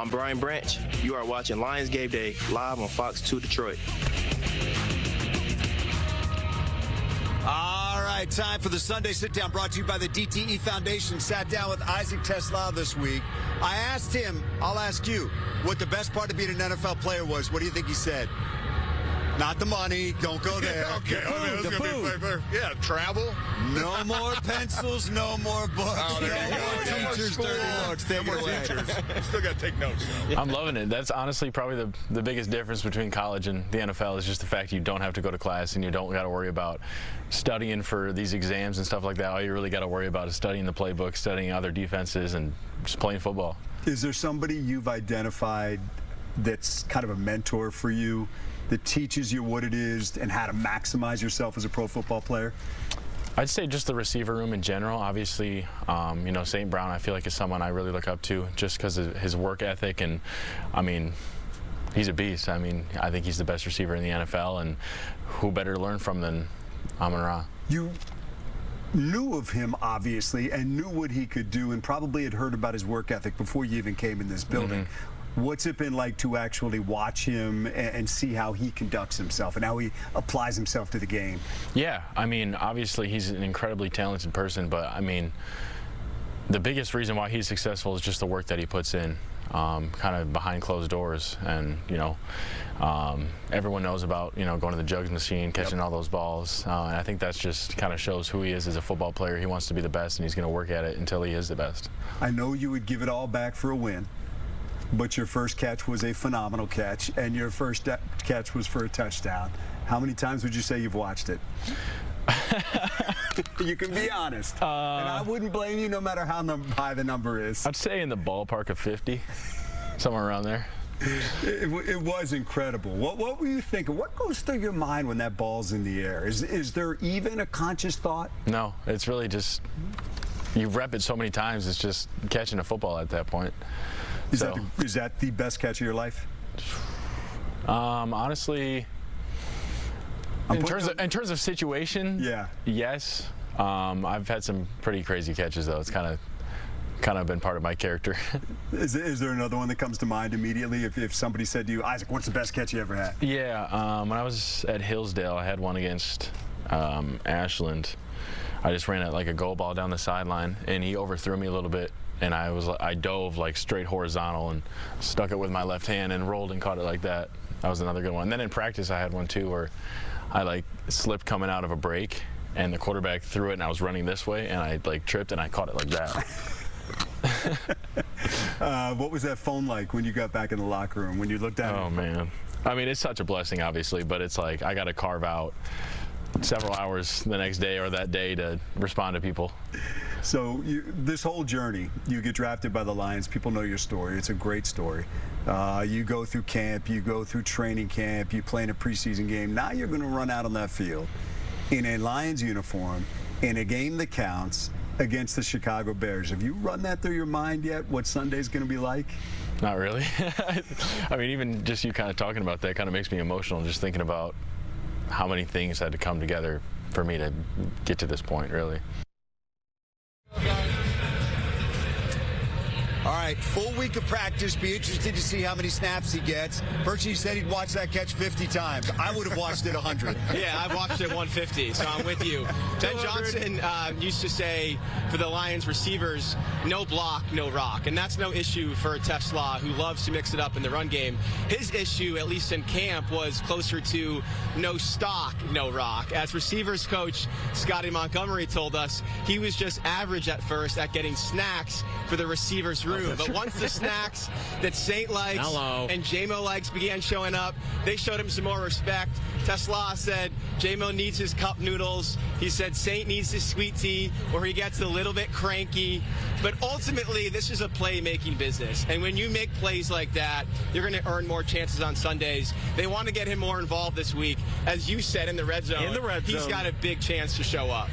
I'm Brian Branch. You are watching Lions Game Day live on Fox 2 Detroit. All right, time for the Sunday sit-down brought to you by the DTE Foundation. Sat down with Isaac TeSlaa this week. I asked him, I'll ask you, what the best part of being an NFL player was. What do you think he said? Not the money. Don't go there. Okay. The food. Yeah, travel. No more pencils, no more books. No more teachers, dirty books. Take more it away. teachers. Still got to take notes, though. I'm loving it. That's honestly probably the biggest difference between college and the NFL is just the fact you don't have to go to class and you don't got to worry about studying for these exams and stuff like that. All you really got to worry about is studying the playbook, studying other defenses, and just playing football. Is there somebody you've identified that's kind of a mentor for you that teaches you what it is and how to maximize yourself as a pro football player? I'd say just the receiver room in general. Obviously, you know, St. Brown I feel like is someone I really look up to just because of his work ethic, and I mean, he's a beast. I mean, I think he's the best receiver in the NFL, and who better to learn from than Amon-Ra? You knew of him, obviously, and knew what he could do, and probably had heard about his work ethic before you even came in this building. What's it been like to actually watch him and see how he conducts himself and how he applies himself to the game? Yeah, I mean, obviously he's an incredibly talented person, but I mean, the biggest reason why he's successful is just the work that he puts in, kind of behind closed doors. And, you know, everyone knows about, you know, going to the jugs machine, catching all those balls. And I think that's just kind of shows who he is as a football player. He wants to be the best, and he's going to work at it until he is the best. I know you would give it all back for a win, but your first catch was a phenomenal catch, and your first catch was for a touchdown. How many times would you say you've watched it? You can be honest. And I wouldn't blame you no matter how high the number is. I'd say in the ballpark of 50, somewhere around there. It was incredible. What were you thinking? What goes through your mind when that ball's in the air? Is there even a conscious thought? No, it's really just, you rep it so many times, it's just catching a football at that point. Is that the best catch of your life? Honestly, in terms of situation, yeah, yes. I've had some pretty crazy catches though. It's kind of been part of my character. Is there another one that comes to mind immediately? If somebody said to you, Isaac, what's the best catch you ever had? Yeah, when I was at Hillsdale, I had one against Ashland. I just ran it like a goal ball down the sideline, and he overthrew me a little bit. And I dove like straight horizontal and stuck it with my left hand and rolled and caught it like that. That was another good one. And then in practice I had one too where I like slipped coming out of a break and the quarterback threw it and I was running this way and I like tripped and I caught it like that. What was that phone like when you got back in the locker room, when you looked at it? Oh man. I mean, it's such a blessing obviously, but it's like I got to carve out several hours the next day or that day to respond to people. So this whole journey, you get drafted by the Lions. People know your story. It's a great story. You go through camp, you go through training camp, you play in a preseason game. Now you're going to run out on that field in a Lions uniform in a game that counts against the Chicago Bears. Have you run that through your mind yet, what Sunday's going to be like? Not really. I mean, even just you kind of talking about that kind of makes me emotional, just thinking about how many things had to come together for me to get to this point, really. All right, full week of practice. Be interested to see how many snaps he gets. Virtue said he'd watch that catch 50 times. I would have watched it 100. Yeah, I've watched it 150, so I'm with you. Ben Johnson used to say for the Lions receivers, no block, no rock. And that's no issue for TeSlaa, who loves to mix it up in the run game. His issue, at least in camp, was closer to no stock, no rock. As receivers coach Scotty Montgomery told us, he was just average at first at getting snacks for the receivers' room. But once the snacks that Saint likes and J-Mo likes began showing up, they showed him some more respect. TeSlaa said J-Mo needs his cup noodles. He said Saint needs his sweet tea, or he gets a little bit cranky. But ultimately, this is a play-making business. And when you make plays like that, you're going to earn more chances on Sundays. They want to get him more involved this week. As you said, in the red zone, he's got a big chance to show up.